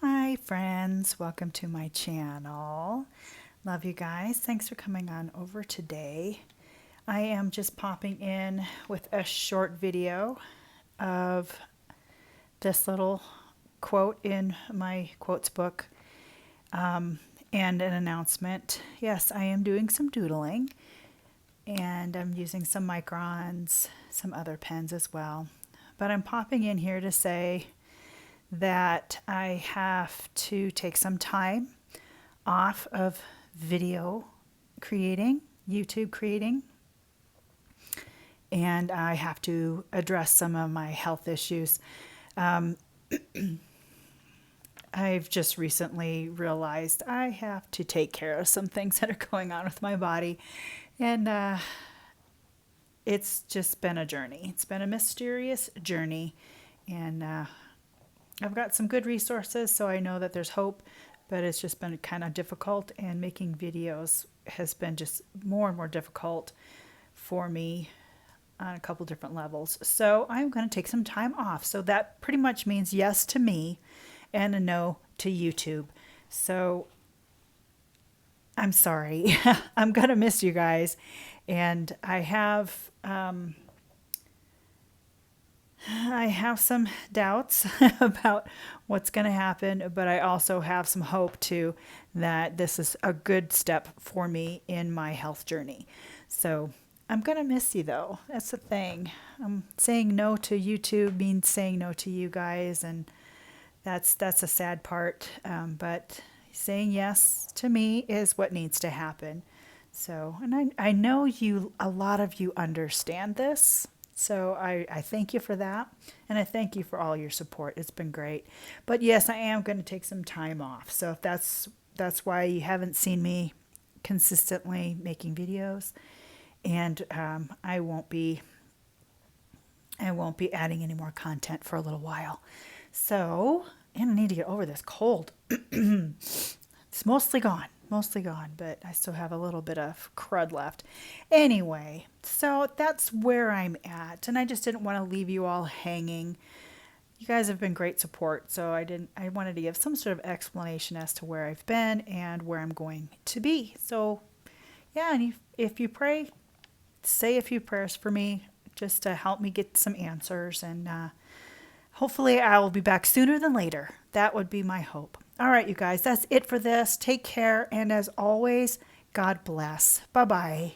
Hi friends, welcome to my channel. Love you guys. Thanks for coming on over today. I am just popping in with a short video of this little quote in my quotes book and an announcement. Yes, I am doing some doodling and I'm using some microns, some other pens as well. But I'm popping in here to say that I have to take some time off of video creating, YouTube creating, and I have to address some of my health issues. I've just recently realized I have to take care of some things that are going on with my body, and it's just been a journey. It's been a mysterious journey, and I've got some good resources, so I know that there's hope, but it's just been kind of difficult, and making videos has been just more and more difficult for me on a couple different levels. So I'm going to take some time off. So that pretty much means yes to me and a no to YouTube. So I'm sorry. I'm going to miss you guys. And I have some doubts about what's going to happen, but I also have some hope too that this is a good step for me in my health journey. So I'm going to miss you though. That's the thing. Saying no to YouTube means saying no to you guys, and that's a sad part. But saying yes to me is what needs to happen. So, and I know a lot of you understand this. So I thank you for that, and I thank you for all your support. It's been great. But yes, I am going to take some time off. So if that's why you haven't seen me consistently making videos, and I won't be adding any more content for a little while. So, and I need to get over this cold. It's mostly gone, but I still have a little bit of crud left. Anyway, so that's where I'm at, and I just didn't want to leave you all hanging. You guys have been great support, so I wanted to give some sort of explanation as to where I've been and where I'm going to be. So, yeah, and if you pray, say a few prayers for me just to help me get some answers, and hopefully I will be back sooner than later. That would be my hope. All right, you guys, that's it for this. Take care, and as always, God bless. Bye-bye.